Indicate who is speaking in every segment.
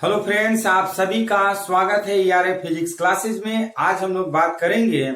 Speaker 1: Hello friends, आप सभी का स्वागत है ईआरए फिजिक्स क्लासेस में। आज हम लोग बात करेंगे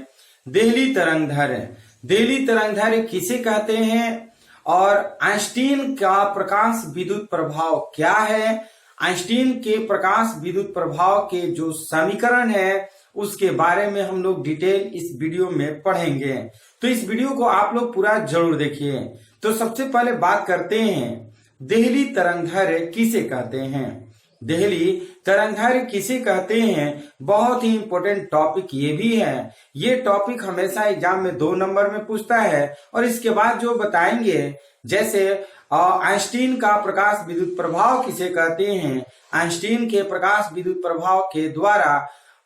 Speaker 1: देहली तरंगदैर्घ्य। देहली तरंगदैर्घ्य किसे कहते हैं और आइंस्टीन का प्रकाश विद्युत प्रभाव क्या है। आइंस्टीन के प्रकाश विद्युत प्रभाव के जो समीकरण है उसके बारे में हम लोग डिटेल इस वीडियो में पढ़ेंगे, तो इस वीडियो को आप लोग पूरा जरूर देखिए। तो सबसे पहले बात करते हैं देहली तरंगदैर्घ्य किसे कहते हैं। देहली तरंगदैर्घ्य किसे कहते हैं, बहुत ही इंपॉर्टेंट टॉपिक ये भी है। ये टॉपिक हमेशा एग्जाम में 2 नंबर में पूछता है और इसके बाद जो बताएंगे, जैसे आइंस्टीन का प्रकाश विद्युत प्रभाव किसे कहते हैं, आइंस्टीन के प्रकाश विद्युत प्रभाव के द्वारा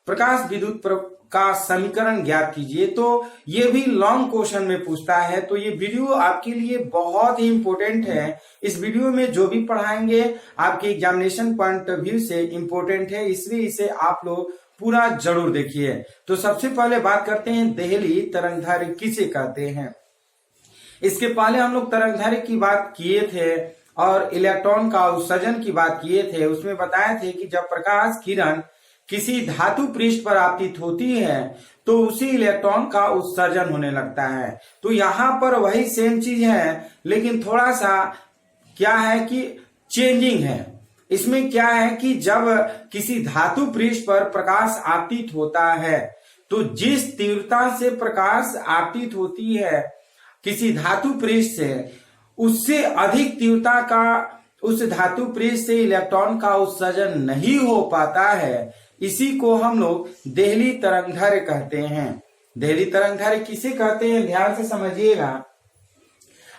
Speaker 1: प्रकाश विद्युत का समीकरण ज्ञात कीजिए। तो ये भी लॉन्ग क्वेश्चन में पूछता है, तो ये वीडियो आपके लिए बहुत ही इंपॉर्टेंट है। इस वीडियो में जो भी पढ़ाएंगे आपके एग्जामिनेशन पॉइंट ऑफ व्यू से इंपॉर्टेंट है, इसलिए इसे आप लोग पूरा जरूर देखिए। तो सबसे पहले बात करते हैं देहली तरंगदैर्घ्य किसे कहते हैं। इसके पहले हम लोग तरंगदैर्घ्य की बात किए थे और इलेक्ट्रॉन का उत्सर्जन की बात किए थे। उसमें बताए थे कि जब प्रकाश किरण किसी धातु पृष्ठ पर आपतित होती है तो उसी इलेक्ट्रॉन का उत्सर्जन होने लगता है। तो यहाँ पर वही सेम चीज है, लेकिन थोड़ा सा क्या है कि चेंजिंग है। इसमें क्या है कि जब किसी धातु पृष्ठ पर प्रकाश आपतित होता है तो जिस तीव्रता से प्रकाश आपतित होती है किसी धातु पृष्ठ से, उससे अधिक तीव्रता का उस धातु पृष्ठ से इलेक्ट्रॉन का उत्सर्जन नहीं हो पाता है। इसी को हम लोग देहली तरंगदैर्घ्य कहते हैं। देहली तरंगदैर्घ्य किसे कहते हैं, ध्यान से समझिएगा।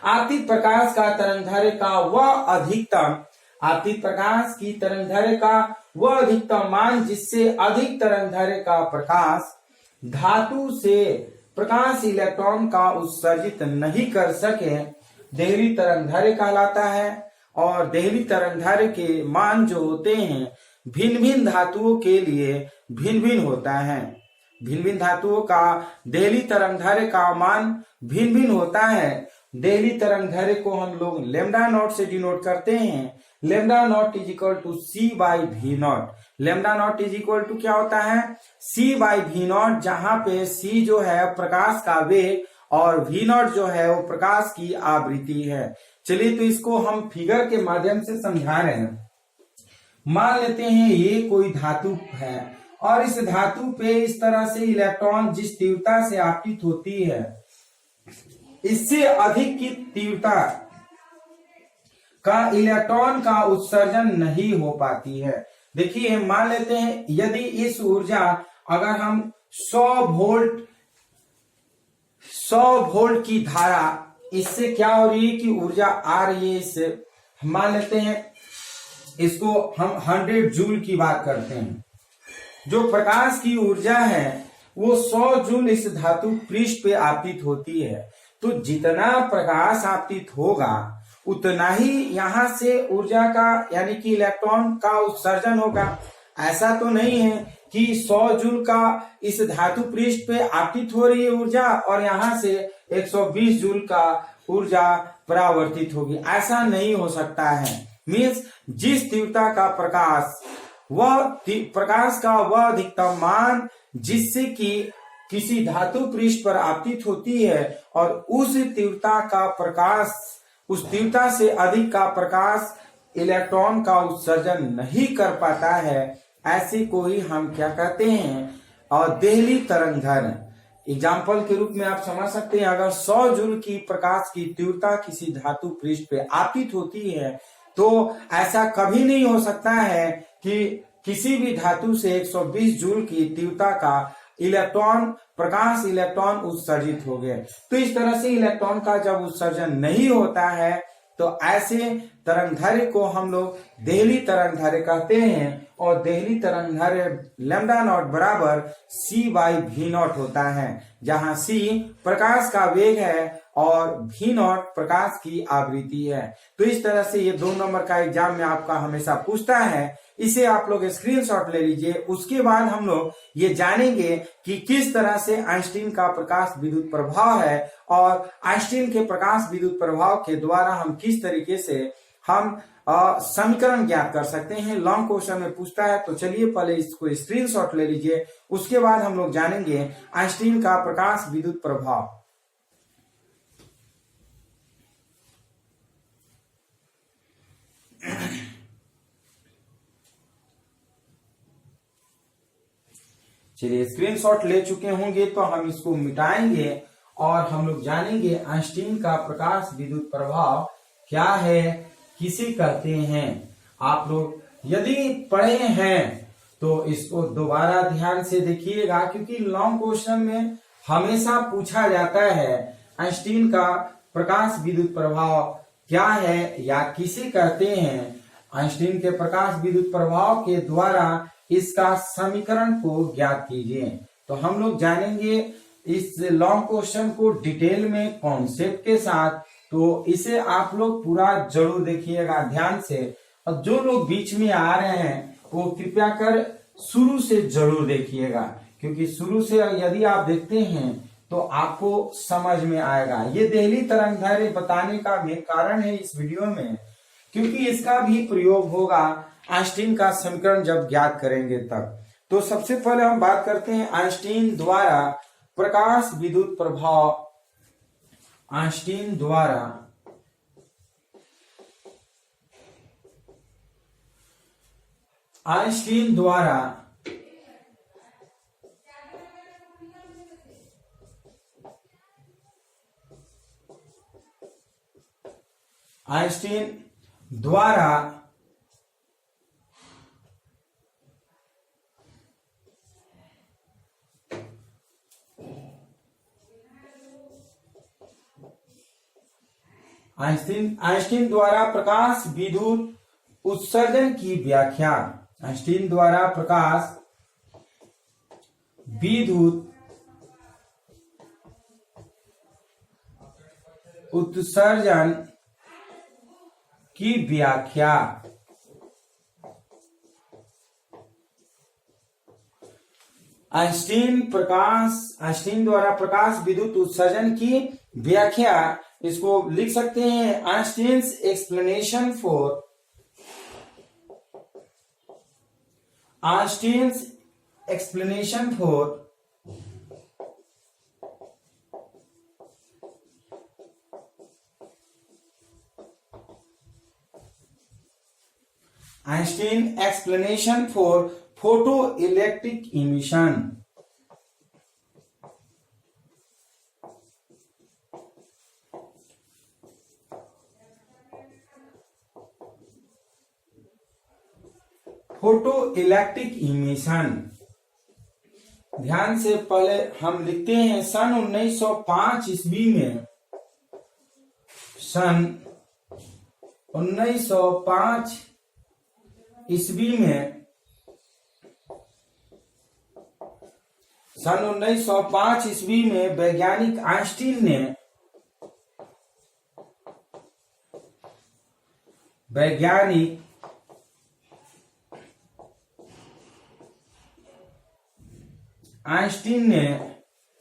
Speaker 1: आपतित प्रकाश का तरंगदैर्घ्य का वह अधिकतम, आपतित प्रकाश की तरंगदैर्घ्य का वह अधिकतम मान जिससे अधिक तरंगदैर्घ्य का प्रकाश धातु से प्रकाश इलेक्ट्रॉन का उत्सर्जित नहीं कर सके, देहली तरंगदैर्घ्य कहलाता है। और देहली तरंगदैर्घ्य के मान जो होते हैं भिन्न भिन्न धातुओं के लिए भिन्न भिन्न होता है। भिन्न भिन्न धातुओं का देहली तरंगदैर्घ्य का मान भिन्न भिन्न होता है। देहली तरंगदैर्घ्य को हम लोग लैम्डा नॉट से डिनोट करते हैं। Lambda naught is equal to c by v naught. Lambda naught is equal to क्या होता है, सी बाई वी नॉट, जहां पे सी जो है प्रकाश का वेग और वी नॉट जो है वो प्रकाश की आवृत्ति है। चलिए तो इसको हम फिगर के माध्यम से समझा रहे हैं। मान लेते हैं ये कोई धातु है और इस धातु पे इस तरह से इलेक्ट्रॉन जिस तीव्रता से आपतित होती है, इससे अधिक की तीव्रता का इलेक्ट्रॉन का उत्सर्जन नहीं हो पाती है। देखिए मान लेते हैं यदि इस ऊर्जा अगर हम 100 वोल्ट की धारा, इससे क्या हो रही है कि ऊर्जा आ रही है, इससे मान लेते हैं इसको हम 100 जूल की बात करते हैं। जो प्रकाश की ऊर्जा है वो 100 जूल इस धातु पृष्ठ पे आपतित होती है। तो जितना प्रकाश आपतित होगा उतना ही यहाँ से ऊर्जा का यानी कि इलेक्ट्रॉन का उत्सर्जन होगा। ऐसा तो नहीं है कि 100 जूल का इस धातु पृष्ठ पे आपतित हो रही है ऊर्जा और यहाँ से 120 जूल का ऊर्जा परावर्तित होगी, ऐसा नहीं हो सकता है। मीन्स जिस तीव्रता का प्रकाश का वह अधिकतम मान जिससे कि किसी धातु पृष्ठ पर आपतित होती है और उस तीव्रता का प्रकाश, उस तीव्रता से अधिक का प्रकाश इलेक्ट्रॉन का उत्सर्जन नहीं कर पाता है, ऐसे को ही हम क्या कहते हैं, और देहली तरंगदैर्घ्य। एग्जाम्पल के रूप में आप समझ सकते हैं, अगर 100 जूल की प्रकाश की तीव्रता किसी धातु पृष्ठ पे आपतित होती है तो ऐसा कभी नहीं हो सकता है कि किसी भी धातु से 120 जूल की तीव्रता का प्रकाश इलेक्ट्रॉन उत्सर्जित हो गए। तो इस तरह से इलेक्ट्रॉन का जब उत्सर्जन नहीं होता है तो ऐसे तरंगदैर्घ्य को हम लोग देहली तरंगदैर्घ्य कहते हैं। और देहली तरंगदैर्घ्य लैम्डा नॉट बराबर सी बाई वी नॉट होता है, जहां सी प्रकाश का वेग है और वी नॉट प्रकाश की आवृत्ति है। तो इस तरह से ये 2 नंबर का एग्जाम में आपका हमेशा पूछता है। इसे आप लोग स्क्रीनशॉट ले लीजिए। उसके बाद हम लोग ये जानेंगे कि किस तरह से आइंस्टीन का प्रकाश विद्युत प्रभाव है और आइंस्टीन के प्रकाश विद्युत प्रभाव के द्वारा हम किस तरीके से हम समीकरण ज्ञात कर सकते हैं। लॉन्ग क्वेश्चन में पूछता है, तो चलिए पहले इसको स्क्रीनशॉट ले लीजिए। उसके बाद हम लोग जानेंगे आइंस्टीन का प्रकाश विद्युत प्रभाव। चलिए स्क्रीनशॉट ले चुके होंगे तो हम इसको मिटाएंगे और हम लोग जानेंगे आइंस्टीन का प्रकाश विद्युत प्रभाव क्या है, किसे कहते हैं। आप लोग यदि पढ़े हैं तो इसको दोबारा ध्यान से देखिएगा, क्योंकि लॉन्ग क्वेश्चन में हमेशा पूछा जाता है आइंस्टीन का प्रकाश विद्युत प्रभाव क्या है या किसे कहते हैं। आइंस्टीन के प्रकाश विद्युत प्रभाव के द्वारा इसका समीकरण को ज्ञात कीजिए। तो हम लोग जानेंगे इस लॉन्ग क्वेश्चन को डिटेल में कॉन्सेप्ट के साथ, तो इसे आप लोग पूरा जरूर देखिएगा ध्यान से। और जो लोग बीच में आ रहे हैं वो कृपया कर शुरू से जरूर देखिएगा, क्योंकि शुरू से यदि आप देखते हैं तो आपको समझ में आएगा। ये देहली तरंगदैर्घ्य बताने का मेन कारण है इस वीडियो में, क्योंकि इसका भी प्रयोग होगा आइंस्टीन का समीकरण जब ज्ञात करेंगे तब। तो सबसे पहले हम बात करते हैं आइंस्टीन द्वारा प्रकाश विद्युत प्रभाव। आइंस्टीन द्वारा आइंस्टीन द्वारा आइंस्टीन द्वारा प्रकाश विद्युत उत्सर्जन की व्याख्या। आइंस्टीन द्वारा प्रकाश विद्युत उत्सर्जन की व्याख्या। आइंस्टीन द्वारा प्रकाश विद्युत उत्सर्जन की व्याख्या, इसको लिख सकते हैं Einstein's explanation for photo electric emission. Photo electric emission, ध्यान से पहले हम लिखते हैं सन 1905 ईस्वी में। सन 1905 ईस्वी में वैज्ञानिक आइंस्टीन ने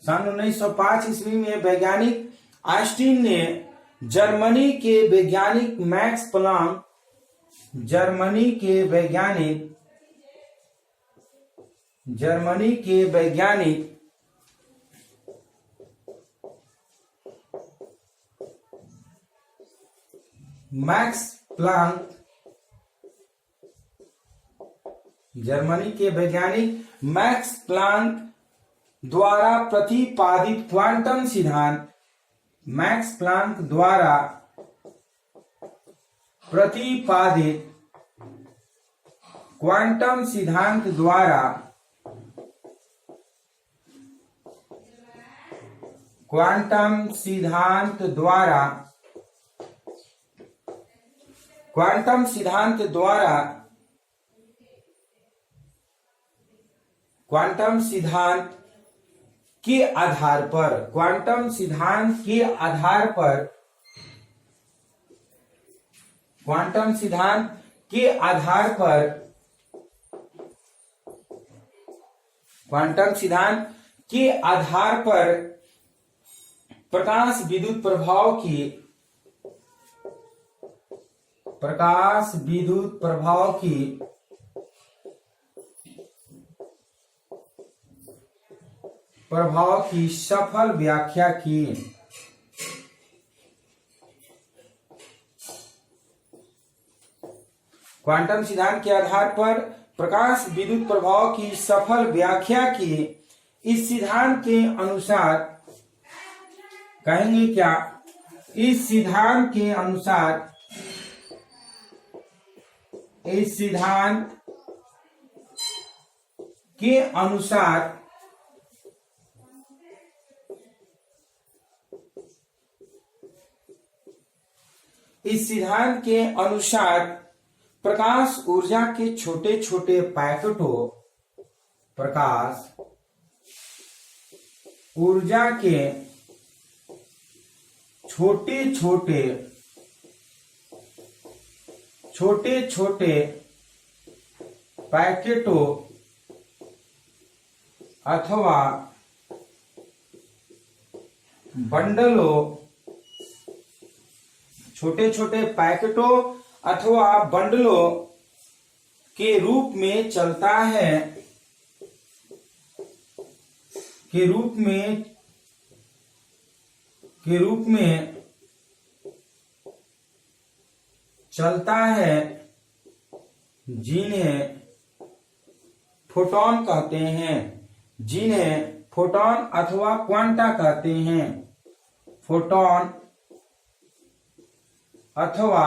Speaker 1: सन 1905 ईस्वी में वैज्ञानिक आइंस्टीन ने जर्मनी के वैज्ञानिक मैक्स प्लांक मैक्स प्लांक द्वारा प्रतिपादित क्वांटम सिद्धांत। मैक्स प्लांक द्वारा प्रतिपादित क्वांटम सिद्धांत द्वारा क्वांटम सिद्धांत के आधार पर क्वांटम सिद्धांत के आधार पर प्रकाश विद्युत प्रभाव की प्रकाश विद्युत प्रभाव की सफल व्याख्या की। क्वांटम सिद्धांत के आधार पर प्रकाश विद्युत प्रभाव की सफल व्याख्या की। इस सिद्धांत के अनुसार कहेंगे क्या? इस सिद्धांत के अनुसार इस सिद्धांत के अनुसार प्रकाश ऊर्जा के छोटे छोटे पैकेटों प्रकाश ऊर्जा के छोटे छोटे पैकेटों अथवा बंडलों छोटे छोटे पैकेटों अथवा बंडलों के रूप में चलता है के रूप में चलता है जिन्हें फोटॉन कहते हैं, जिन्हें फोटॉन अथवा क्वांटा कहते हैं। फोटॉन अथवा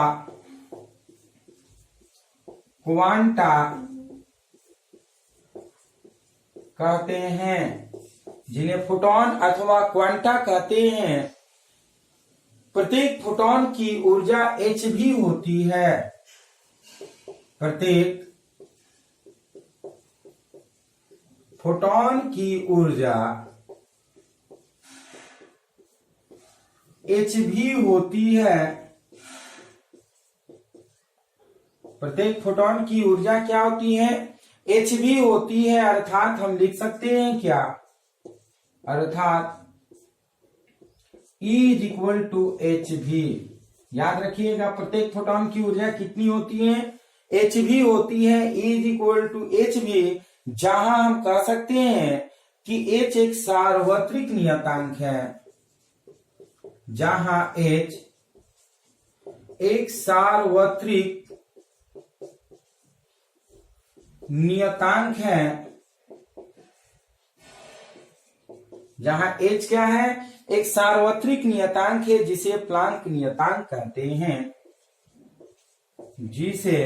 Speaker 1: क्वांटा कहते हैं, जिन्हें फोटॉन अथवा क्वांटा कहते हैं। प्रत्येक फोटॉन की ऊर्जा hv होती है। प्रत्येक फोटॉन की ऊर्जा hv होती है। प्रत्येक फोटॉन की ऊर्जा क्या होती है? hv होती है। अर्थात हम लिख सकते हैं क्या? अर्थात E = hv। याद रखिएगा, प्रत्येक फोटॉन की ऊर्जा कितनी होती है? hv होती है। E = hv, जहां हम कह सकते हैं कि h एक सार्वत्रिक नियतांक है, जहां h एक सार्वत्रिक नियतांक है, जहां h क्या है? एक सार्वत्रिक नियतांक है, जिसे प्लांक नियतांक कहते हैं, जिसे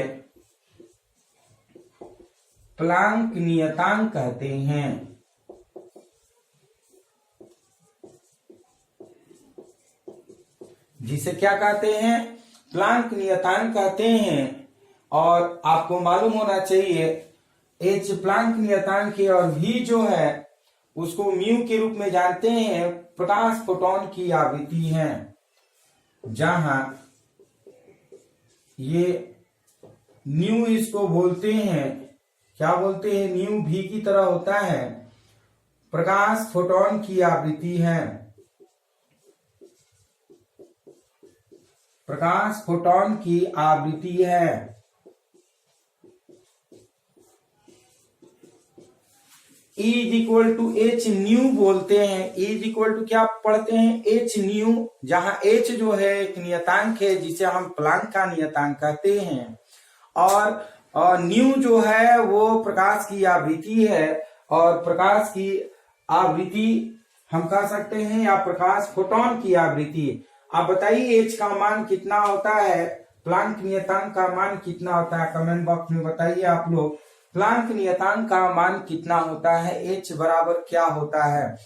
Speaker 1: प्लांक नियतांक कहते हैं। जिसे क्या कहते हैं? प्लांक नियतांक कहते हैं। और आपको मालूम होना चाहिए h प्लांक नियतांक है और v जो है उसको म्यू के रूप में जानते हैं, प्रकाश फोटॉन की आवृत्ति है, जहां ये न्यू इसको बोलते हैं, क्या बोलते हैं? न्यू भी की तरह होता है, प्रकाश फोटॉन की आवृत्ति है। प्रकाश फोटॉन की आवृत्ति है। E = h न्यू बोलते हैं। E = क्या पढ़ते हैं? h न्यू, जहां h जो है एक नियतांक है, जिसे हम प्लांक का नियतांक कहते हैं, और न्यू जो है वो प्रकाश की आवृत्ति है। और प्रकाश की आवृत्ति हम कह सकते हैं, या प्रकाश फोटॉन की आवृत्ति। आप बताइए h का मान कितना होता है? प्लांक नियतांक का मान कितना होता है? कमेंट बॉक्स में बताइए आप लोग, प्लांक नियतांक का मान कितना होता है? h बराबर क्या होता है?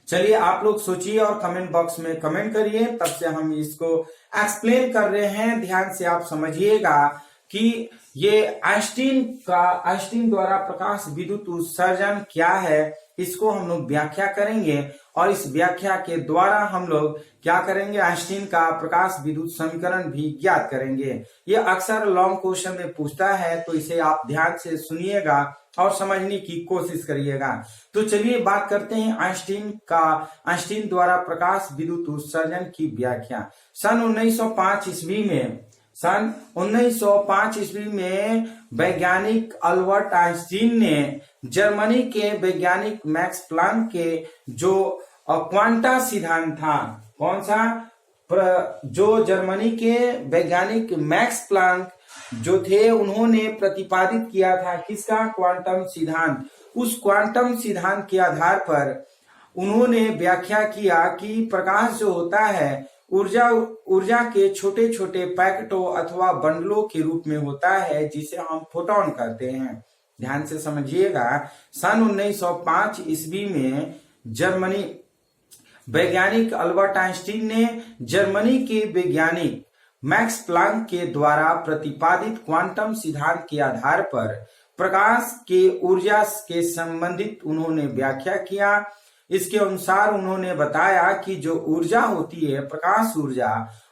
Speaker 1: चलिए आप लोग सोचिए और कमेंट बॉक्स में कमेंट करिए। तब से हम इसको एक्सप्लेन कर रहे हैं, ध्यान से आप समझिएगा कि ये आइंस्टीन द्वारा प्रकाश विद्युत उत्सर्जन क्या है, इसको हम लोग व्याख्या करेंगे। और इस व्याख्या के द्वारा हम लोग क्या करेंगे? आइंस्टीन का प्रकाश विद्युत समीकरण भी ज्ञात करेंगे। ये अक्सर लॉन्ग क्वेश्चन में पूछता है, तो इसे आप ध्यान से सुनिएगा और समझने की कोशिश करिएगा। तो चलिए बात करते हैं आइंस्टीन द्वारा प्रकाश विद्युत उत्सर्जन की व्याख्या। सन 1905 ईस्वी में सन 1905 ईस्वी में वैज्ञानिक अल्बर्ट आइंस्टीन ने जर्मनी के वैज्ञानिक मैक्स प्लांक के जो क्वांटा सिद्धांत था, कौन सा, जो जर्मनी के वैज्ञानिक मैक्स प्लांक जो थे उन्होंने प्रतिपादित किया था किसका, क्वांटम सिद्धांत। उस क्वांटम सिद्धांत के आधार पर उन्होंने व्याख्या किया कि प्रकाश जो होता है ऊर्जा के छोटे छोटे पैकेटों अथवा बंडलों के रूप में होता है, जिसे हम फोटोन कहते हैं। ध्यान से समझिएगा, सन 1905 ईस्वी में जर्मनी वैज्ञानिक अल्बर्ट आइंस्टीन ने जर्मनी के वैज्ञानिक मैक्स प्लांक के द्वारा प्रतिपादित क्वांटम सिद्धांत के आधार पर प्रकाश के ऊर्जा के संबंधित उन्होंने व्याख्या किया। इसके अनुसार उन्होंने बताया कि जो ऊर्जा होती है, प्रकाश ऊर्जा,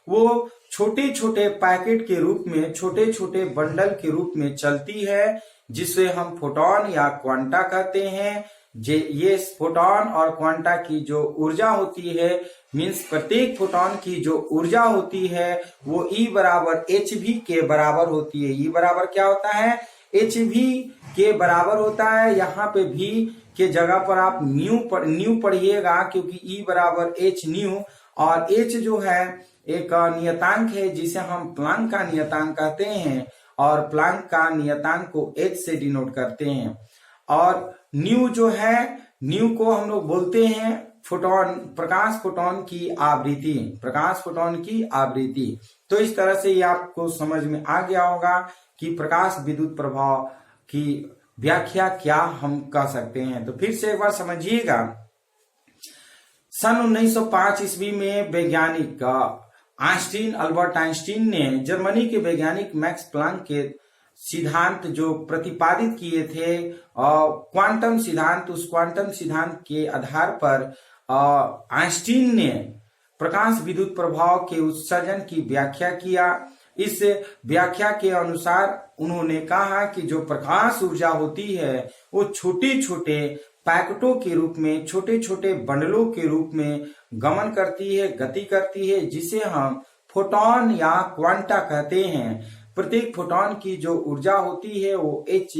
Speaker 1: वो छोटे छोटे पैकेट के रूप में, छोटे छोटे बंडल के रूप में चलती है, जिसे हम फोटोन या क्वांटा कहते हैं। ये फोटोन और क्वांटा की जो ऊर्जा होती है, मीन्स प्रत्येक फोटोन की जो ऊर्जा होती है वो E बराबर hv के बराबर होती है। E बराबर क्या होता है, hv के बराबर होता है। यहाँ पे भी के जगह पर आप न्यू पढ़िएगा, क्योंकि E बराबर h न्यू, और h जो है एक नियतांक है जिसे हम प्लांक का नियतांक कहते हैं, और प्लांक का नियतांक को h से डिनोट करते हैं। और न्यू जो है, न्यू को हम लोग बोलते हैं फोटोन, प्रकाश फोटोन की आवृत्ति, प्रकाश फोटोन की आवृत्ति। तो इस तरह से ये आपको समझ में आ गया होगा कि प्रकाश विद्युत प्रभाव की व्याख्या क्या हम कर सकते हैं। तो फिर से एक बार समझिएगा, सन 1905 ईस्वी में वैज्ञानिक आइंस्टीन, अल्बर्ट आइंस्टीन ने जर्मनी के वैज्ञानिक मैक्स प्लांक के सिद्धांत जो प्रतिपादित किए थे, क्वांटम सिद्धांत, उस क्वांटम सिद्धांत के आधार पर आइंस्टीन ने प्रकाश विद्युत प्रभाव के उत्सर्जन की व्याख्या किया। इस व्याख्या के अनुसार उन्होंने कहा कि जो प्रकाश ऊर्जा होती है वो छोटे छोटे पैकेटों के रूप में, छोटे छोटे बंडलों के रूप में गमन करती है, गति करती है, जिसे हम फोटोन या क्वांटा कहते हैं। प्रत्येक फोटोन की जो ऊर्जा होती है वो h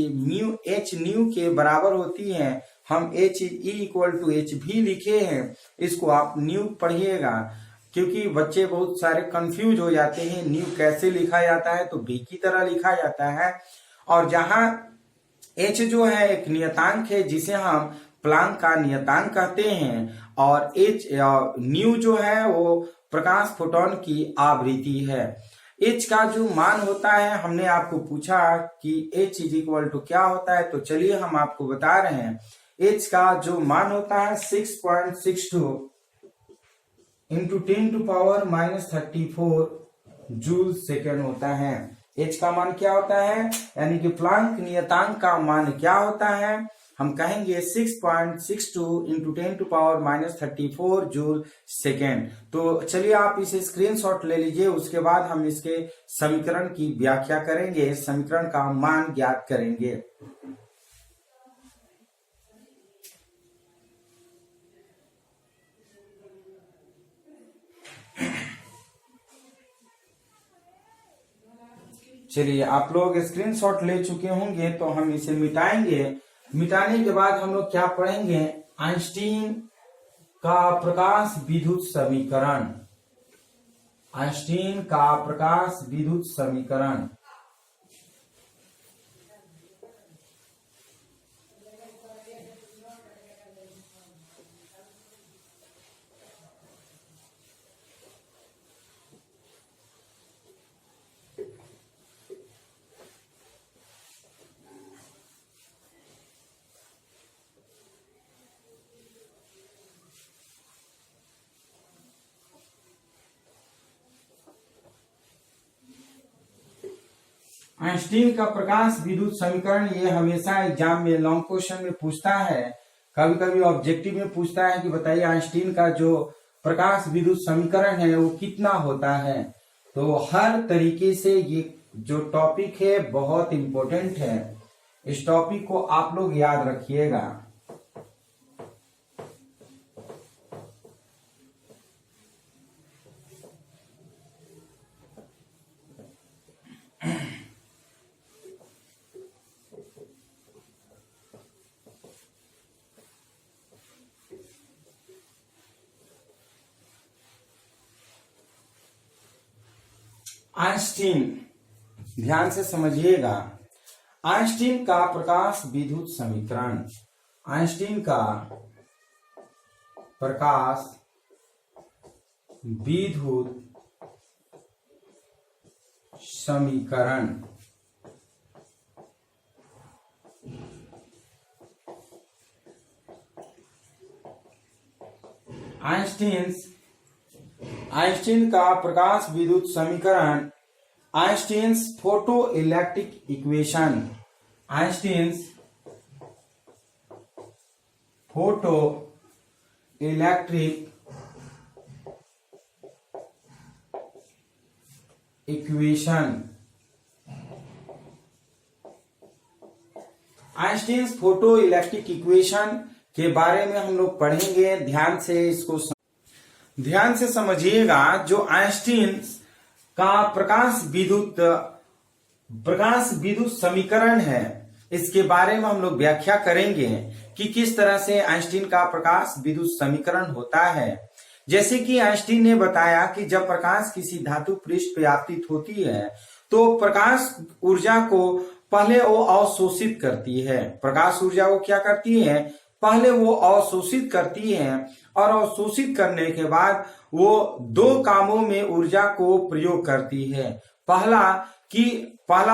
Speaker 1: न्यू के बराबर होती है। हम h इक्वल टू h भी लिखे हैं, इसको आप न्यू पढ़िएगा, क्योंकि बच्चे बहुत सारे कंफ्यूज हो जाते हैं, न्यू कैसे लिखा जाता है, तो भी की तरह लिखा जाता है। और जहां h जो है एक नियतांक है जिसे हम प्लांक का नियतांक कहते हैं, और h न्यू जो है वो प्रकाश फोटोन की आवृत्ति है। h का जो मान होता है, हमने आपको पूछा कि h इज इक्वल टू क्या होता है, तो चलिए हम आपको बता रहे हैं। h का जो मान होता है 6.62 into 10 to power -34 joule second होता है। h का मान क्या होता है, यानी कि प्लांक नियतांक का मान क्या होता है, हम कहेंगे 6.62 into 10 to power -34 joule second. तो चलिए आप इसे स्क्रीनशॉट ले लीजिए, उसके बाद हम इसके समीकरण की व्याख्या करेंगे, समीकरण का मान ज्ञात करेंगे। चलिए आप लोग स्क्रीनशॉट ले चुके होंगे, तो हम इसे मिटाएंगे। मिटाने के बाद हम लोग क्या पढ़ेंगे, आइंस्टीन का प्रकाश विद्युत समीकरण, आइंस्टीन का प्रकाश विद्युत समीकरण। आइंस्टीन का प्रकाश विद्युत समीकरण, ये हमेशा एग्जाम में लॉन्ग क्वेश्चन में पूछता है, कभी कभी ऑब्जेक्टिव में पूछता है कि बताइए आइंस्टीन का जो प्रकाश विद्युत समीकरण है वो कितना होता है। तो हर तरीके से ये जो टॉपिक है बहुत इंपॉर्टेंट है, इस टॉपिक को आप लोग याद रखिएगा। आइंस्टीन, ध्यान से समझिएगा, आइंस्टीन का प्रकाश विद्युत समीकरण, आइंस्टीन का प्रकाश विद्युत समीकरण। आइंस्टीन का प्रकाश विद्युत समीकरण, Einstein's photo electric equation, Einstein's photo electric equation. Einstein's photo electric equation के बारे में हम लोग पढ़ेंगे। ध्यान से इसको ध्यान से समझिएगा। जो आइंस्टीन का प्रकाश विद्युत समीकरण है, इसके बारे में हम लोग व्याख्या करेंगे कि किस तरह से आइंस्टीन का प्रकाश विद्युत समीकरण होता है। जैसे कि आइंस्टीन ने बताया कि जब प्रकाश किसी धातु पृष्ठ पे आपतित होती है तो प्रकाश ऊर्जा को पहले वो अवशोषित करती है। प्रकाश ऊर्जा को क्या करती है? पहले वो अवशोषित करती है और अवशोषित करने के बाद वो दो कामों में ऊर्जा को प्रयोग करती है। पहला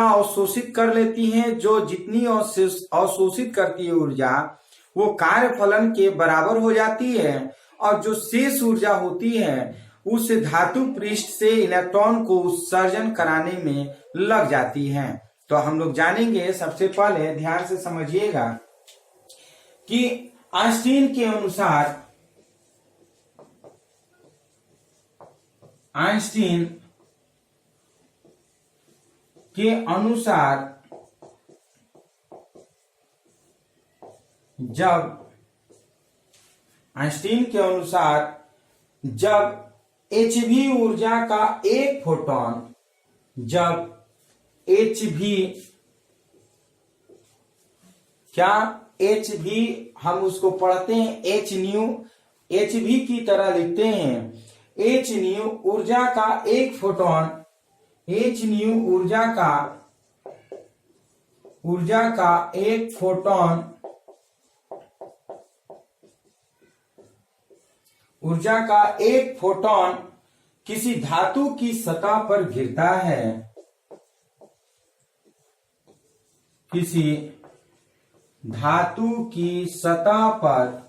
Speaker 1: अवशोषित कर लेती है, जो जितनी अवशोषित करती है ऊर्जा वो कार्यफलन के बराबर हो जाती है, और जो शेष ऊर्जा होती है उस धातु पृष्ठ से इलेक्ट्रॉन को उत्सर्जन कराने में लग जाती है। तो हम लोग जानेंगे, सबसे पहले ध्यान से समझिएगा कि आइंस्टीन के अनुसार जब hv ऊर्जा का एक फोटोन, जब hv हम उसको पढ़ते हैं h न्यू, hv की तरह लिखते हैं। h न्यू ऊर्जा का एक फोटोन, h न्यू ऊर्जा का एक फोटोन किसी धातु की सतह पर गिरता है, किसी धातु की सतह पर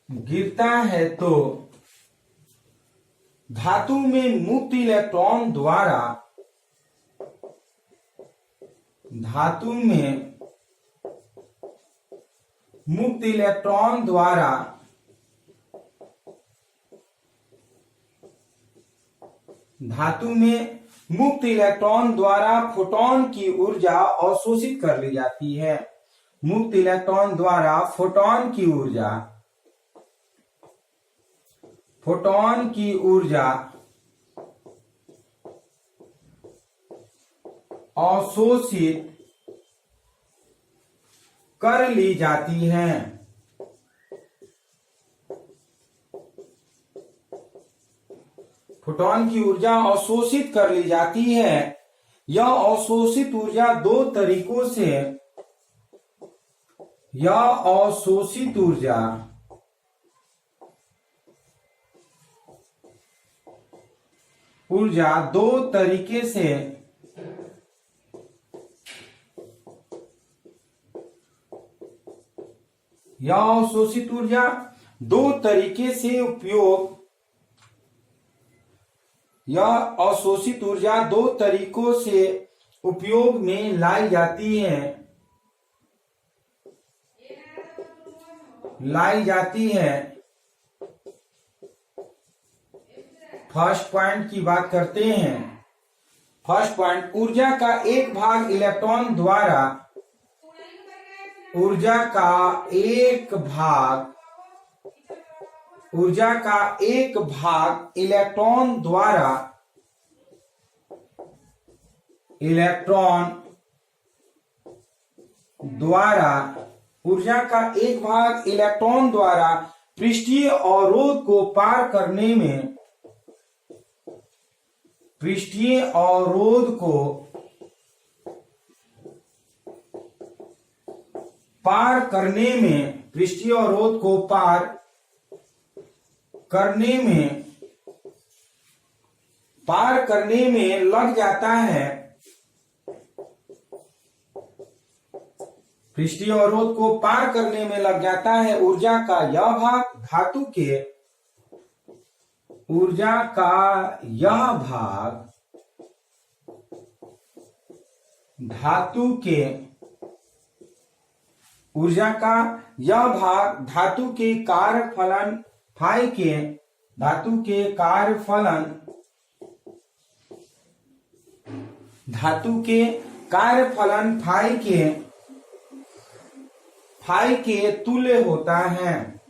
Speaker 1: गिरता है तो धातु में मुक्त इलेक्ट्रॉन द्वारा फोटोन की ऊर्जा अवशोषित कर ली जाती है। मुक्त इलेक्ट्रॉन द्वारा फोटोन की ऊर्जा अवशोषित कर ली जाती है। फोटोन की ऊर्जा अवशोषित कर ली जाती है। यह अवशोषित ऊर्जा दो तरीकों से उपयोग में लाई जाती है। फर्स्ट पॉइंट की बात करते हैं। फर्स्ट पॉइंट, ऊर्जा का एक भाग इलेक्ट्रॉन द्वारा पृष्ठीय अवरोध को पार करने में, पृष्ठीय अवरोध को पार करने में, पृष्ठीय अवरोध को पार करने में लग जाता है, पृष्ठीय अवरोध को पार करने में लग जाता है ऊर्जा का यह भाग, धातु के, ऊर्जा का यह भाग धातु के, ऊर्जा का यह भाग धातु के कार्यफलन फाई के, धातु के कार्यफलन, धातु के कार्यफलन फाई के तुल्य होता है,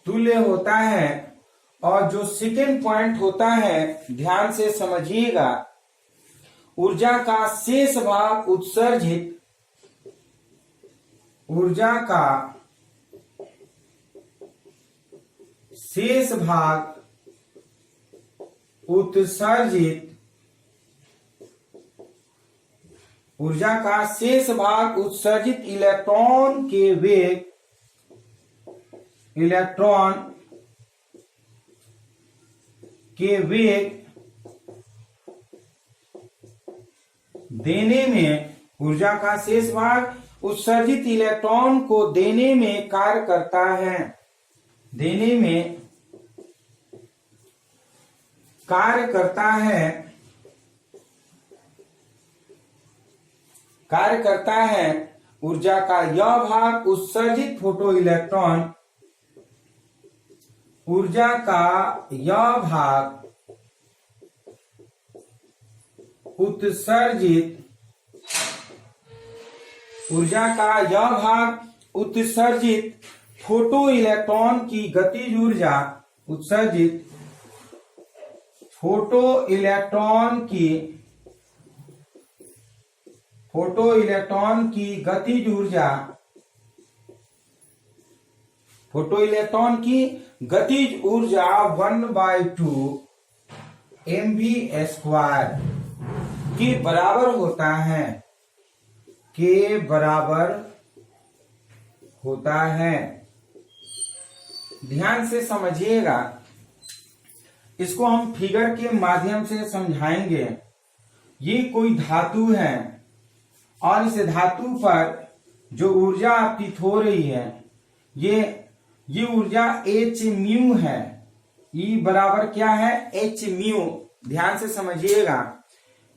Speaker 1: तुल्य होता है। और जो सेकेंड पॉइंट होता है, ध्यान से समझिएगा, ऊर्जा का शेष भाग उत्सर्जित, ऊर्जा का शेष भाग उत्सर्जित, ऊर्जा का शेष भाग उत्सर्जित इलेक्ट्रॉन के वेग, इलेक्ट्रॉन के वेग देने में, ऊर्जा का शेष भाग उत्सर्जित इलेक्ट्रॉन को देने में कार्य करता है, देने में कार्य करता है, कार्य करता है। ऊर्जा का यह भाग उत्सर्जित फोटो इलेक्ट्रॉन, ऊर्जा का यह भाग उत्सर्जित, ऊर्जा का यह भाग उत्सर्जित फोटो इलेक्ट्रॉन की गतिज ऊर्जा, उत्सर्जित फोटो इलेक्ट्रॉन की, फोटो इलेक्ट्रॉन की गतिज ऊर्जा, फोटो इलेक्ट्रॉन की गतिज ऊर्जा 1/2 mv² के बराबर होता है, के बराबर होता है। ध्यान से समझिएगा, इसको हम फिगर के माध्यम से समझाएंगे। ये कोई धातु है और इस धातु पर जो ऊर्जा आपतित हो रही है, ये ऊर्जा h म्यू है। E बराबर क्या है? h mu. ध्यान से समझिएगा,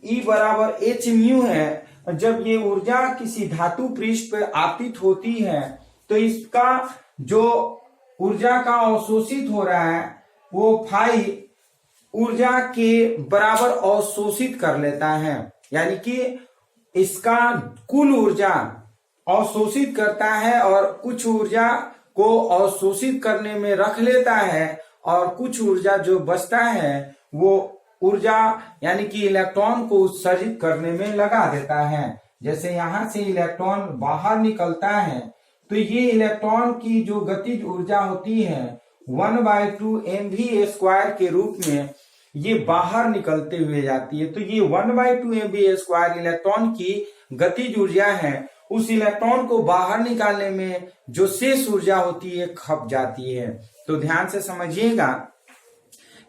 Speaker 1: E बराबर h म्यू है। जब ये ऊर्जा किसी धातु पृष्ठ पर आपतित होती है तो इसका जो ऊर्जा का अवशोषित हो रहा है वो फाई ऊर्जा के बराबर अवशोषित कर लेता है, यानी कि इसका कुल ऊर्जा अवशोषित करता है और कुछ ऊर्जा को अवशोषित करने में रख लेता है और कुछ ऊर्जा जो बचता है वो ऊर्जा यानी कि इलेक्ट्रॉन को उत्सर्जित करने में लगा देता है। जैसे यहां से इलेक्ट्रॉन बाहर निकलता है तो ये इलेक्ट्रॉन की जो गतिज ऊर्जा होती है 1/2 mv² के रूप में ये बाहर निकलते हुए जाती है। तो ये 1/2 mv² इलेक्ट्रॉन की गतिज ऊर्जा है। उस इलेक्ट्रॉन को बाहर निकालने में जो शेष ऊर्जा होती है खप जाती है। तो ध्यान से समझिएगा,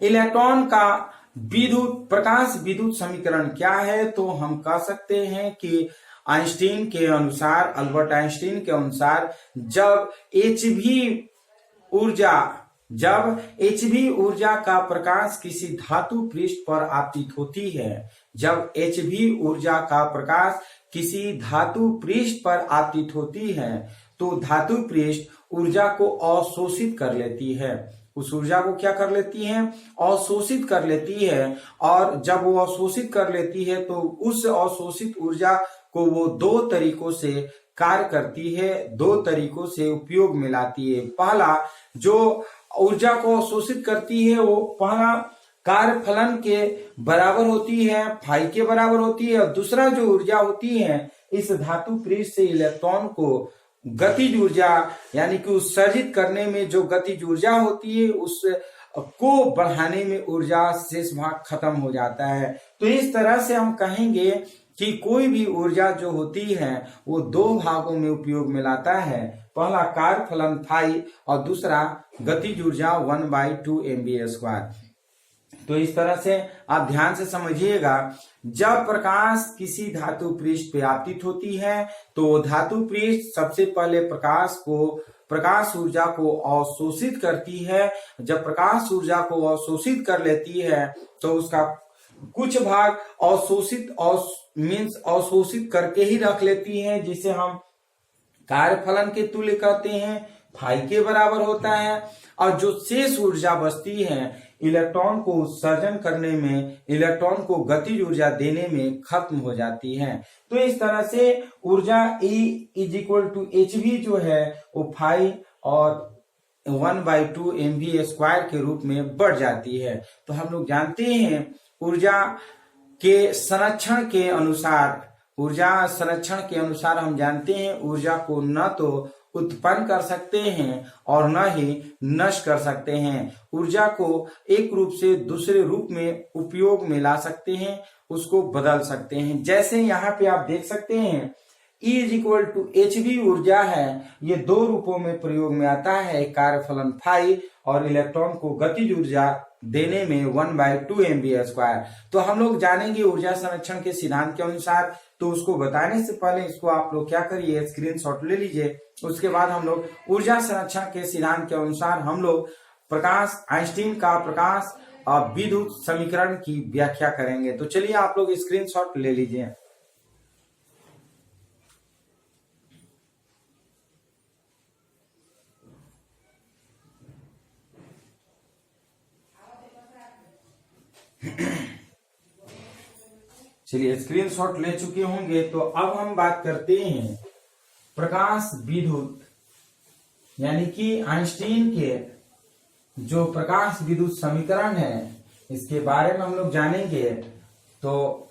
Speaker 1: इलेक्ट्रॉन का विद्युत प्रकाश विद्युत समीकरण क्या है? तो हम कह सकते हैं कि आइंस्टीन के अनुसार, अल्बर्ट आइंस्टीन के अनुसार, जब hv ऊर्जा का प्रकाश किसी धातु पृष्ठ पर आपतित होती है, जब hv ऊर्जा का प्रकाश किसी धातु पृष्ठ पर आपतित होती है तो धातु पृष्ठ ऊर्जा को अवशोषित कर लेती है। उस ऊर्जा को क्या कर लेती है? अवशोषित कर लेती है। और जब वो अवशोषित कर लेती है तो उस अवशोषित ऊर्जा को वो दो तरीकों से कार्य करती है, दो तरीकों से उपयोग में लाती है। पहला, जो ऊर्जा को अवशोषित करती है वो पहला कार्यफलन के बराबर होती है, फाई के बराबर होती है। और दूसरा जो ऊर्जा होती है इस धातु पृष्ठ से इलेक्ट्रॉन को गतिज ऊर्जा यानी कि उत्सर्जित करने में जो गतिज ऊर्जा होती है उस को बढ़ाने में ऊर्जा शेष भाग खत्म हो जाता है। तो इस तरह से हम कहेंगे कि कोई भी ऊर्जा जो होती है वो दो भागों में उपयोग में लाता है, पहला कार्य फलन फाई और दूसरा गतिज ऊर्जा 1/2 mv²। तो इस तरह से आप ध्यान से समझिएगा, जब प्रकाश किसी धातु पृष्ठ पे आपतित होती है तो धातु पृष्ठ सबसे पहले प्रकाश ऊर्जा को अवशोषित करती है। जब प्रकाश ऊर्जा को अवशोषित कर लेती है तो उसका कुछ भाग अवशोषित करके ही रख लेती है, जिसे हम कार्यफलन के तुल्य कहते हैं, फाई के बराबर होता है। और जो शेष ऊर्जा बचती है इलेक्ट्रॉन को उत्सर्जन करने में, इलेक्ट्रॉन को गतिज ऊर्जा देने में खत्म हो जाती है। तो इस तरह से ऊर्जा E = hv जो है वो फाई और 1/2 mv² के रूप में बढ़ जाती है। तो हम लोग जानते हैं ऊर्जा के संरक्षण के अनुसार हम जानते हैं ऊर्जा को न तो उत्पन्न कर सकते हैं और न ही नष्ट कर सकते हैं। ऊर्जा को एक रूप से दूसरे रूप में उपयोग में ला सकते हैं, उसको बदल सकते हैं। जैसे यहाँ पे आप देख सकते हैं E = hv ऊर्जा है, ये दो रूपों में प्रयोग में आता है, कार्यफलन फाई और इलेक्ट्रॉन को गतिज ऊर्जा देने में 1/2 mv²। तो हम लोग जानेंगे ऊर्जा संरक्षण के सिद्धांत के अनुसार। तो उसको बताने से पहले इसको आप लोग क्या करिए, स्क्रीनशॉट ले लीजिए। उसके बाद हम लोग ऊर्जा संरक्षण के सिद्धांत के अनुसार हम लोग आइंस्टीन का प्रकाश और विद्युत समीकरण की व्याख्या करेंगे। तो चलिए आप लोग स्क्रीनशॉट ले लीजिए। चलिए स्क्रीनशॉट ले चुके होंगे। तो अब हम बात करते हैं प्रकाश विद्युत यानी कि आइंस्टीन के जो प्रकाश विद्युत समीकरण है इसके बारे में हम लोग जानेंगे। तो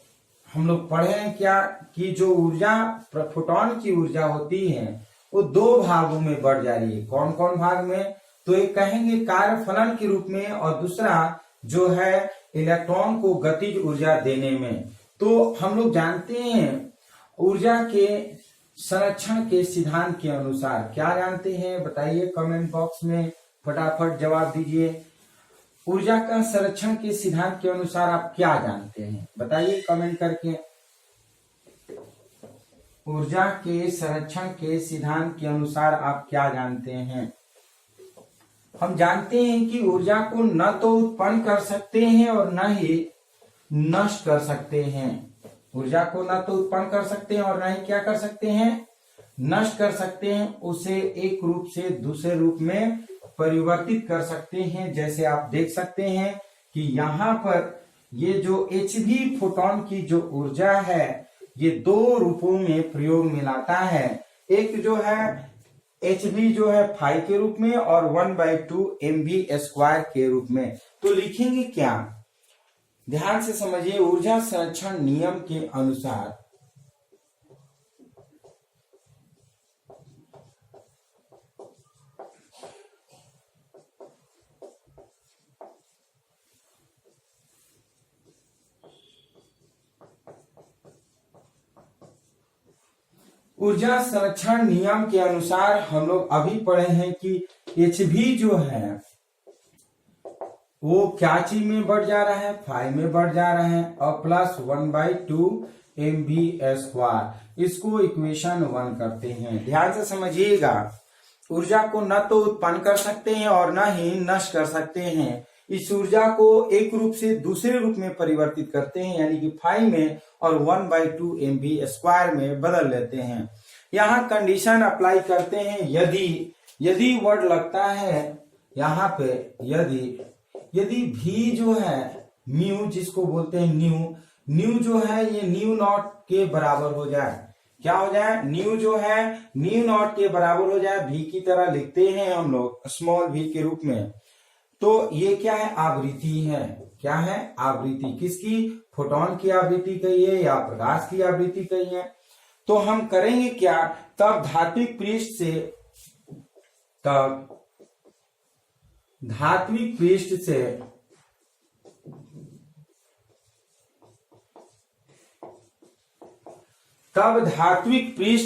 Speaker 1: हम लोग पढ़े क्या कि जो ऊर्जा फोटोन की ऊर्जा होती है वो दो भागों में बढ़ जा रही है। कौन कौन भाग में? तो एक कहेंगे कार्यफलन के रूप में और दूसरा जो है इलेक्ट्रॉन को गतिज ऊर्जा देने में। तो हम लोग जानते हैं ऊर्जा के संरक्षण के सिद्धांत के अनुसार, क्या जानते हैं बताइए कमेंट बॉक्स में, फटाफट जवाब दीजिए। ऊर्जा का संरक्षण के सिद्धांत के अनुसार आप क्या जानते हैं बताइए कमेंट करके। ऊर्जा के संरक्षण के सिद्धांत के अनुसार आप क्या जानते हैं? हम जानते हैं कि ऊर्जा को न तो उत्पन्न कर सकते हैं और न ही नष्ट कर सकते हैं। ऊर्जा को न तो उत्पन्न कर सकते हैं और न ही क्या कर सकते हैं, नष्ट कर सकते हैं। उसे एक रूप से दूसरे रूप में परिवर्तित कर सकते हैं। जैसे आप देख सकते हैं कि यहाँ पर ये जो hv फोटोन की जो ऊर्जा है ये दो रूपों में प्रयोग में लाता है। एक जो है hv जो है फाई के रूप में और 1/2 mv² के रूप में। तो लिखेंगे क्या, ध्यान से समझिए। ऊर्जा संरक्षण नियम के अनुसार ऊर्जा संरक्षण नियम के अनुसार हम लोग अभी पढ़े हैं कि hv जो है वो क्या चीज में बढ़ जा रहा है, फाई में बढ़ जा रहा है और प्लस 1/2 mv²। इसको इक्वेशन 1 करते हैं। ध्यान से समझिएगा, ऊर्जा को न तो उत्पन्न कर सकते हैं और न ही नष्ट कर सकते हैं। इस ऊर्जा को एक रूप से दूसरे रूप में परिवर्तित करते हैं यानी कि फाई में और 1/2 mv² में बदल लेते हैं। यहाँ कंडीशन अप्लाई करते हैं। यदि वर्ड लगता है यहाँ पे, यदि v जो है म्यू जिसको बोलते हैं न्यू जो है ये न्यू नॉट के बराबर हो जाए। क्या हो जाए, न्यू जो है न्यू नॉट के बराबर हो जाए, v की तरह लिखते हैं हम लोग स्मॉल v के रूप में। तो ये क्या है, आवृत्ति है। क्या है, आवृत्ति। किसकी? फोटोन की आवृत्ति कही है या प्रकाश की आवृत्ति कही है। तो हम करेंगे क्या, तब धात्विक पृष्ठ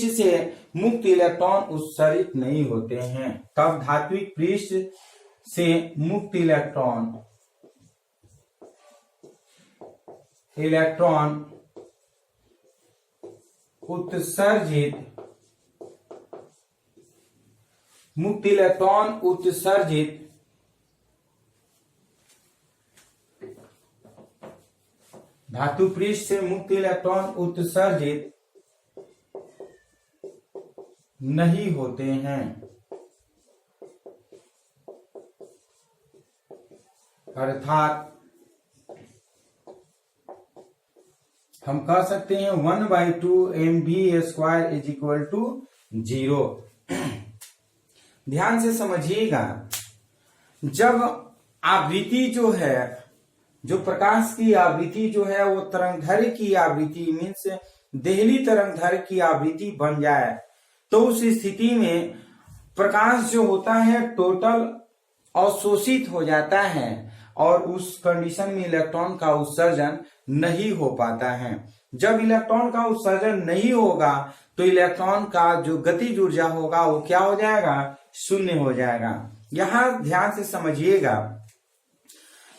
Speaker 1: से मुक्त इलेक्ट्रॉन उत्सर्जित नहीं होते हैं। तब धात्विक पृष्ठ से मुक्त इलेक्ट्रॉन उत्सर्जित धातु पृष्ठ से मुक्त इलेक्ट्रॉन उत्सर्जित नहीं होते हैं। अर्थात हम कह सकते हैं 1/2 mv² इज इक्वल टू 0। ध्यान से समझिएगा, जब आवृत्ति जो है, जो प्रकाश की आवृत्ति जो है वो तरंगदैर्घ्य की आवृत्ति मीन्स देहली तरंगदैर्घ्य की आवृत्ति बन जाए, तो उस स्थिति में प्रकाश जो होता है टोटल अवशोषित हो जाता है और उस कंडीशन में इलेक्ट्रॉन का उत्सर्जन नहीं हो पाता है। जब इलेक्ट्रॉन का उत्सर्जन नहीं होगा तो इलेक्ट्रॉन का जो गतिज ऊर्जा होगा वो क्या हो जाएगा, शून्य हो जाएगा। यहां ध्यान से समझिएगा,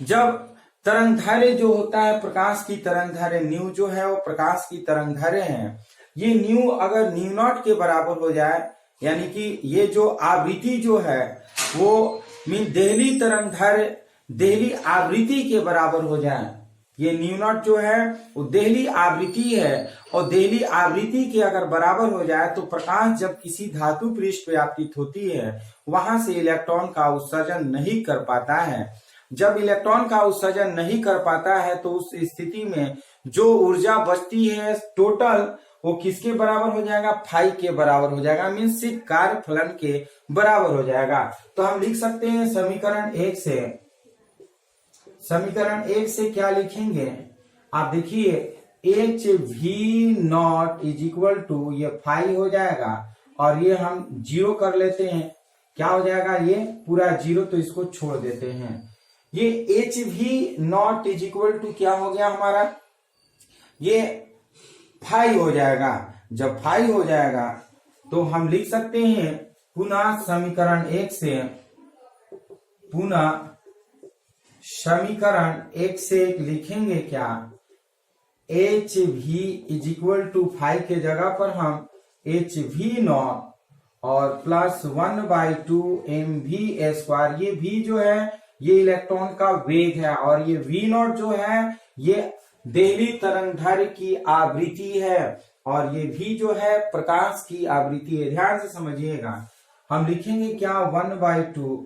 Speaker 1: जब तरंगदैर्घ्य जो होता है, प्रकाश की तरंगदैर्घ्य न्यू जो है वो प्रकाश की तरंगदैर्घ्य है, ये न्यू अगर न्यू नॉट के बराबर हो जाए, यानी कि ये जो आवृत्ति जो है वो मीन देहली तरंगदैर्घ्य देहली आवृत्ति के बराबर हो जाए, ये न्यू नॉट जो है वो देहली आवृत्ति है और देहली आवृत्ति के अगर बराबर हो जाए तो प्रकाश जब किसी धातु पृष्ठ पे आपतित होती है वहां से इलेक्ट्रॉन का उत्सर्जन नहीं कर पाता है। जब इलेक्ट्रॉन का उत्सर्जन नहीं कर पाता है तो उस स्थिति में जो ऊर्जा बचती है टोटल वो किसके बराबर हो जाएगा, फाई के बराबर हो जाएगा, मीन्स कार्य फलन के बराबर हो जाएगा। तो हम लिख सकते हैं समीकरण एक से क्या लिखेंगे, आप देखिए HV0 इज इक्वल टू ये फाई हो जाएगा और ये हम जीरो कर लेते हैं, क्या हो जाएगा ये पूरा जीरो, तो इसको छोड़ देते हैं। ये HV0 इज इक्वल टू क्या हो गया हमारा, ये फाई हो जाएगा। जब फाई हो जाएगा तो हम लिख सकते हैं पुनः समीकरण एक से लिखेंगे क्या, HV is equal to phi के जगह पर हम HV0 और प्लस 1/2 mv², ये v जो है ये इलेक्ट्रॉन का वेग है और ये V0 जो है ये देहली तरंगदैर्घ्य की आवृत्ति है और ये भी जो है प्रकाश की आवृत्ति है। ध्यान से समझिएगा, हम लिखेंगे क्या 1/2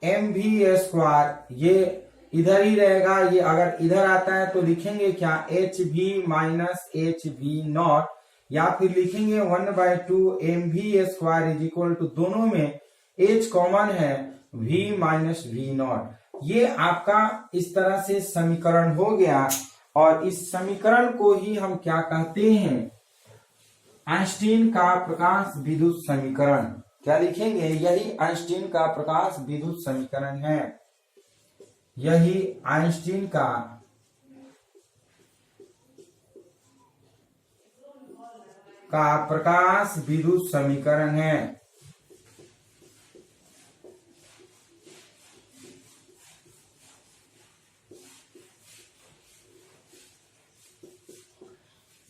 Speaker 1: mv², ये इधर ही रहेगा, ये अगर इधर आता है तो लिखेंगे क्या HV माइनस HV0 या फिर लिखेंगे 1/2 mv² इज इक्वल टू दोनों में H कॉमन है V माइनस V0। ये आपका इस तरह से समीकरण हो गया और इस समीकरण को ही हम क्या कहते हैं, आइंस्टीन का प्रकाश विद्युत समीकरण। क्या लिखेंगे, यही आइंस्टीन का प्रकाश विद्युत समीकरण है, यही आइंस्टीन का प्रकाश विद्युत समीकरण है।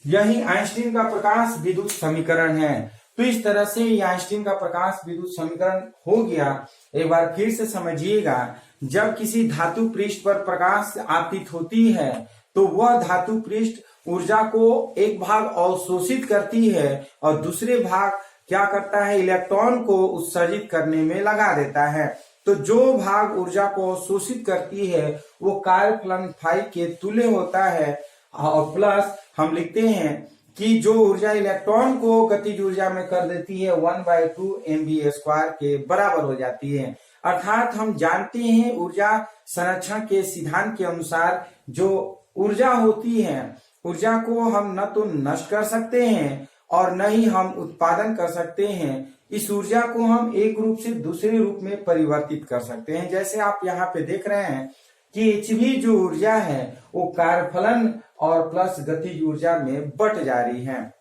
Speaker 1: यही आइंस्टीन का प्रकाश विद्युत समीकरण है। तो इस तरह से ये आइंस्टीन का प्रकाश विद्युत समीकरण हो गया। एक बार फिर से समझिएगा, जब किसी धातु पृष्ठ पर प्रकाश आपतित होती है तो वह धातु पृष्ठ ऊर्जा को एक भाग अवशोषित करती है और दूसरे भाग क्या करता है, इलेक्ट्रॉन को उत्सर्जित करने में लगा देता है। तो जो भाग ऊर्जा को अवशोषित करती है वो कार्य फलन फाई के तुल्य होता है और प्लस हम लिखते हैं कि जो ऊर्जा इलेक्ट्रॉन को गतिज ऊर्जा में कर देती है 1/2 mv² के बराबर हो जाती है। अर्थात हम जानते हैं ऊर्जा संरक्षण के सिद्धांत के अनुसार जो ऊर्जा होती है ऊर्जा को हम न तो नष्ट कर सकते हैं और न ही हम उत्पादन कर सकते हैं। इस ऊर्जा को हम एक रूप से दूसरे रूप में परिवर्तित कर सकते हैं। जैसे आप यहाँ पे देख रहे हैं कि hv जो ऊर्जा है वो कार्यफलन और प्लस गतिज ऊर्जा में बट जा रही है।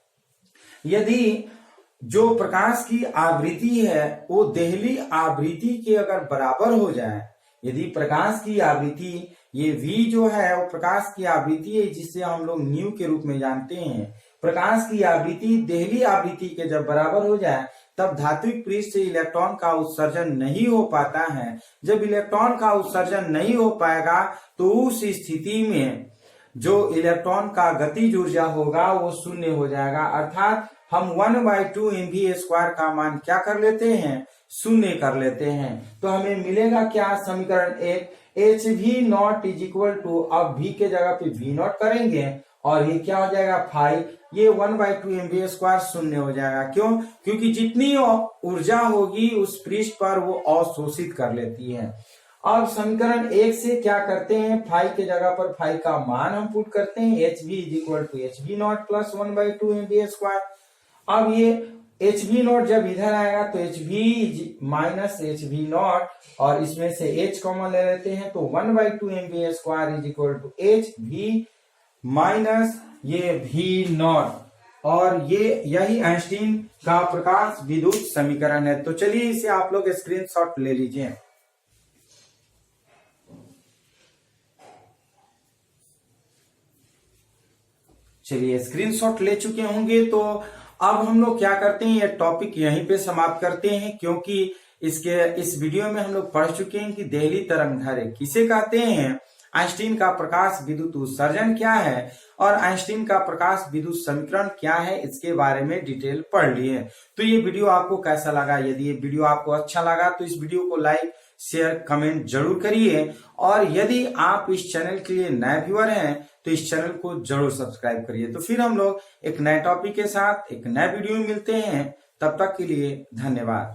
Speaker 1: यदि जो प्रकाश की आवृत्ति है वो देहली आवृत्ति के अगर बराबर हो जाए, यदि प्रकाश की आवृत्ति ये v जो है वो प्रकाश की आवृत्ति है जिसे हम लोग न्यू के रूप में जानते हैं, प्रकाश की आवृत्ति देहली आवृत्ति के जब बराबर हो जाए तब धात्विक पृष्ठ से इलेक्ट्रॉन का उत्सर्जन नहीं हो पाता है। जब इलेक्ट्रॉन का उत्सर्जन नहीं हो पाएगा तो उस स्थिति में जो इलेक्ट्रॉन का गतिज ऊर्जा होगा वो शून्य हो जाएगा, अर्थात हम 1/2 mv² का मान क्या कर लेते हैं, शून्य कर लेते हैं। तो हमें मिलेगा क्या, समीकरण 1 hv0 इज इक्वल टू, अब v के जगह पे v0 करेंगे और ये क्या हो जाएगा 5, ये 1/2 mv² शून्य हो जाएगा। क्यों? क्योंकि जितनी ऊर्जा होगी उस पृष्ठ पर वो अवशोषित कर लेती है। अब समीकरण 1 से क्या करते हैं, 5 के जगह पर 5 का मान हम पुट करते हैं, hv is equal to hv0 plus 1/2 mv²। अब ये hv0 जब इधर आएगा तो hv माइनस hv0 और इसमें से h कॉमन ले लेते हैं तो 1/2 mv² is equal to hv minus ये v0, और ये यही आइंस्टीन का प्रकाश विद्युत समीकरण है। तो चलिए इसे आप लोग स्क्रीनशॉट ले लीजिए। चलिए स्क्रीनशॉट ले चुके होंगे तो अब हम लोग क्या करते हैं, ये टॉपिक यहीं पे समाप्त करते हैं, क्योंकि इस वीडियो में हम लोग पढ़ चुके हैं कि देहली तरंगधारे किसे कहते हैं, आइंस्टीन का प्रकाश विद्युत उत्सर्जन क्या है और आइंस्टीन का प्रकाश विद्युत समीकरण क्या है, इसके बारे में डिटेल पढ़ लिए। तो ये वीडियो आपको कैसा लगा? यदि ये वीडियो आपको अच्छा लगा तो इस वीडियो को लाइक शेयर कमेंट जरूर करिए, और यदि आप इस चैनल के लिए नए व्यूअर हैं तो इस चैनल को जरूर सब्सक्राइब करिए। तो फिर हम लोग एक नए टॉपिक के साथ एक नए वीडियो में मिलते हैं, तब तक के लिए धन्यवाद।